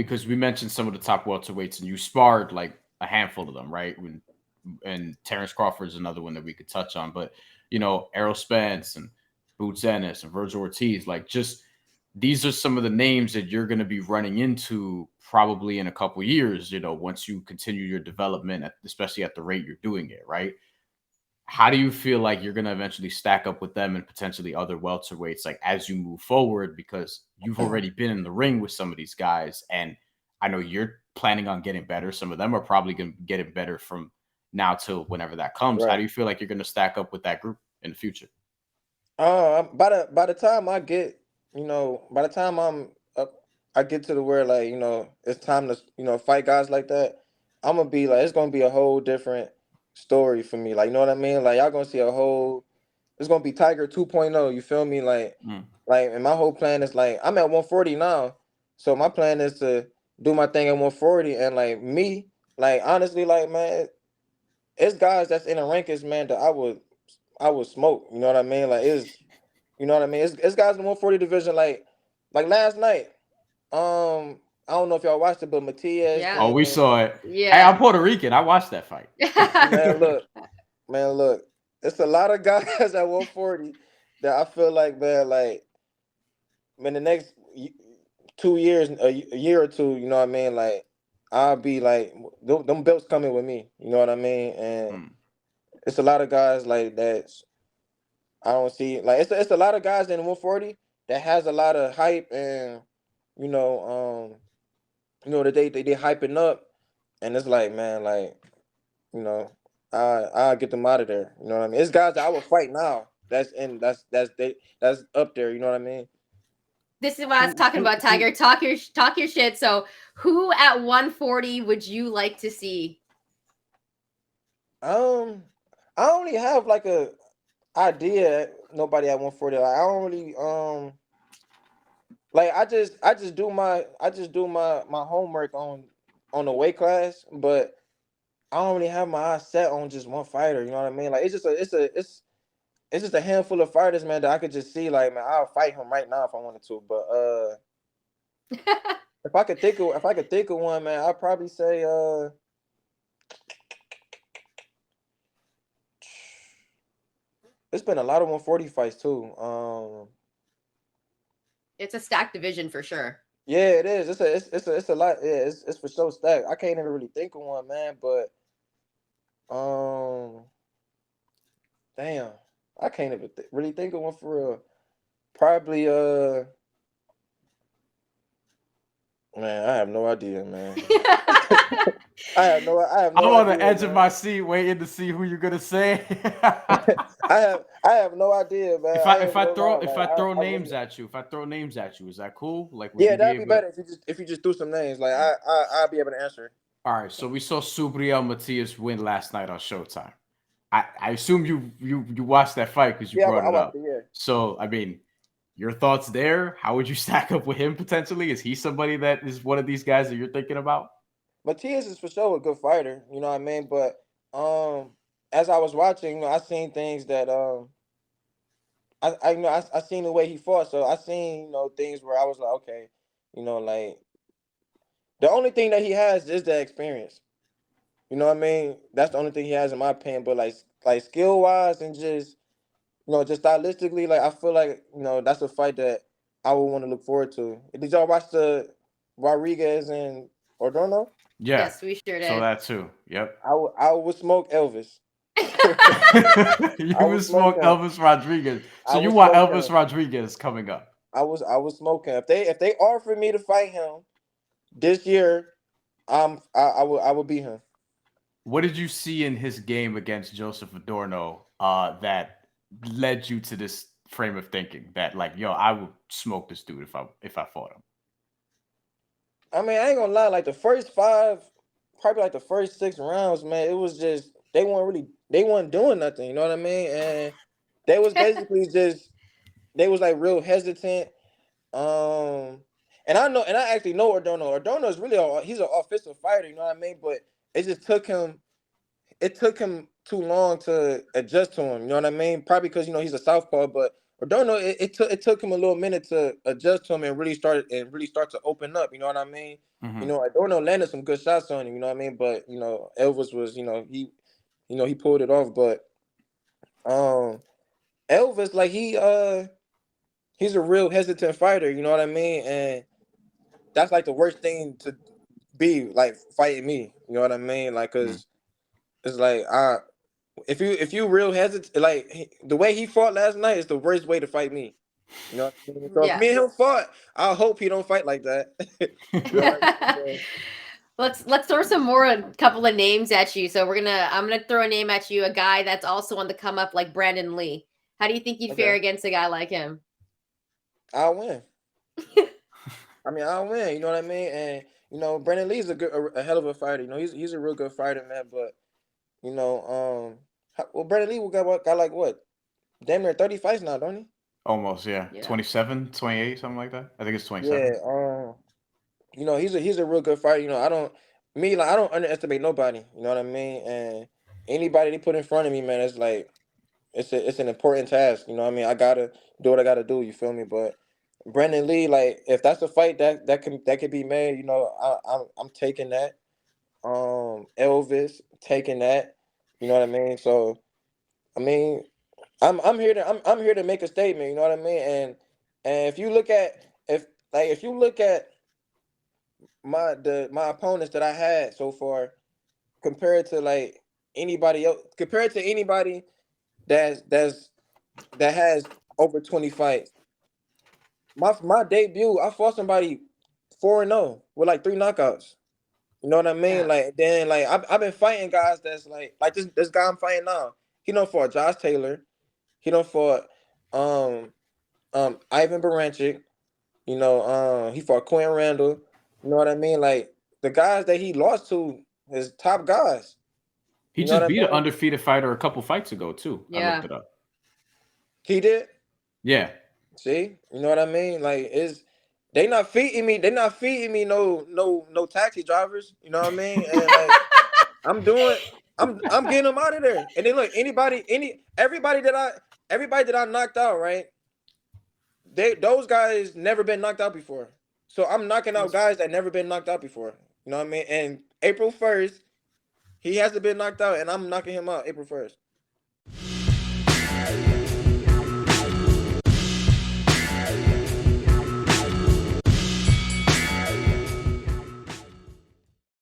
because we mentioned some of the top welterweights, and you sparred like a handful of them, right? And Terrence Crawford is another one that we could touch on, but Errol Spence and Boots Ennis and Vergil Ortiz, like just these are some of the names that you're going to be running into probably in a couple years, once you continue your development, especially at the rate you're doing it, right? How do you feel like you're going to eventually stack up with them and potentially other welterweights, like as you move forward? Because you've already been in the ring with some of these guys, and I know you're planning on getting better. Some of them are probably going to get it better from now till whenever that comes. How Right. do you feel like you're going to stack up with that group in the future? By the time I get, by the time I'm up, I get to the where like it's time to fight guys like that. I'm gonna be like it's gonna be a whole different story for me. Like you know what I mean? Like y'all gonna see a whole. It's gonna be Tiger 2.0. You feel me? Mm. And my whole plan is like I'm at 140 now, so my plan is to do my thing at 140 and like me, like honestly, like man, it's guys that's in the rankings, man, that I would smoke. You know what I mean? Like it's you know what I mean? It's guys in the 140 division like last night. I don't know if y'all watched it, but Matias Yeah. Oh, we and saw it. Hey, I'm Yeah. Puerto Rican. I watched that fight. man, look, it's a lot of guys at 140 that I feel like man, the next 2 years, a year or two, you know what I mean? Like I'll be like them belts coming with me. You know what I mean? And Mm. it's a lot of guys like that. I don't see like it's a lot of guys in the 140 that has a lot of hype and you know that they hyping up and it's like man like you know I get them out of there. You know what I mean? It's guys that I would fight now. That's up there. You know what I mean? This is what I was talking about, Tiger. Talk your shit. So, who at 140 would you like to see? Um, I only have like a idea. Nobody at 140. Like, I don't really like I just do my homework on the weight class, but I don't really have my eyes set on just one fighter. You know what I mean? Like it's just a handful of fighters, man, that I could just see. Like, man, I'll fight him right now if I wanted to. But if I could think of one, man, I'd probably say it's been a lot of 140 fights too. It's a stacked division for sure. Yeah, it is. It's a lot. Yeah, it's for sure stacked. I can't even really think of one, man. But um, damn, I can't even really think of one for real. Probably man, I have no idea, man. I have no I'm on the idea, edge of man. my seat waiting to see who you're gonna say. I have no idea, man. if I I ain't if even I gonna lie. throw if Like I throw I really. names at you, is that cool? Like, would Yeah, you be that'd be able to? better if you just threw some names. Like I'd be able to answer. All right, so we saw Subriel Matias win last night on Showtime. I assume you watched that fight because you Yeah, brought I it watched up. it. Yeah. So I mean, your thoughts there? How would you stack up with him potentially? Is he somebody that is one of these guys that you're thinking about? Matias is for sure a good fighter. You know what I mean? But as I was watching, I seen things that I seen the way he fought. So I seen things where I was like, okay, like the only thing that he has is the experience. You know what I mean? That's the only thing he has in my opinion. But like skill wise and just stylistically, like I feel like that's a fight that I would want to look forward to. Did y'all watch the Rodriguez and Ordorno? Yeah. Yes, we sure So did. that too. Yep. I would smoke Elvis. I You would would smoke smoke him. Elvis Rodriguez. So I you would want smoke Elvis him. Rodriguez coming up. I was smoking. If they offered me to fight him this year, I would beat him. What did you see in his game against Joseph Adorno that led you to this frame of thinking that like, yo, I would smoke this dude if I fought him? I mean, I ain't gonna lie. Like the first five, probably like the first 6 rounds, man. It was just they weren't doing nothing. You know what I mean? And they was basically just they was like real hesitant. Um, and I actually know Ordonez. Ordonez is really he's an offensive fighter. You know what I mean? But it just took him. It took him too long to adjust to him. You know what I mean? Probably because he's a southpaw. But don't know. It took him a little minute to adjust to him and really start to open up. You know what I mean? Mm-hmm. You know, Adorno landed some good shots on him. You know what I mean? But you know, Elvis was he pulled it off. But Elvis, like he's a real hesitant fighter. You know what I mean? And that's like the worst thing to be like fighting me. You know what I mean? Like, Mm-hmm. cause it's like if you real hesitant, like the way he fought last night is the worst way to fight me. You know what I mean? So if Yeah. me and him fought, I hope he don't fight like that. You know what I mean? Let's throw some more a couple of names at you. So I'm gonna throw a name at you, a guy that's also on the come up like Brandon Lee. How do you think you'd fare Okay, against a guy like him? I'll win. I mean, I'll win. You know what I mean? And you know, Brandon Lee's a hell of a fighter. You know, he's a real good fighter, man. But you know, well, Brandon Lee got like what, damn near 30 fights now, don't he? Almost, yeah. Yeah. 27, 28, something like that. I think it's 27. Yeah. You know, he's a real good fighter. You know, I don't underestimate nobody. You know what I mean? And anybody they put in front of me, man, it's like it's an important task. You know what I mean? I gotta do what I gotta do. You feel me? But Brandon Lee, like, if that's a fight that can be made, you know, I'm taking that. Elvis taking that. You know what I mean? So I mean, I'm here to make a statement. You know what I mean? And if you look at my opponents that I had so far compared to like anybody else, compared to anybody that's that has over 20 fights. My debut, I fought somebody 4-0 with like 3 knockouts. You know what I mean? Yeah. Like then like I've been fighting guys that's like this guy I'm fighting now. He don't fought Josh Taylor. He don't fought Ivan Baranchik. You know, he fought Quinn Randall. You know what I mean? Like the guys that he lost to is top guys. He You know what just I beat an mean? undefeated fighter a couple fights ago too. I looked Yeah. it up. He did. Yeah. See, you know what I mean? Like they not feeding me no taxi drivers. You know what I mean? And like I'm doing, I'm getting them out of there. And then look, everybody that I knocked out, right? Those guys never been knocked out before. So I'm knocking out guys that never been knocked out before. You know what I mean? And April 1st, he hasn't been knocked out, and I'm knocking him out April 1st.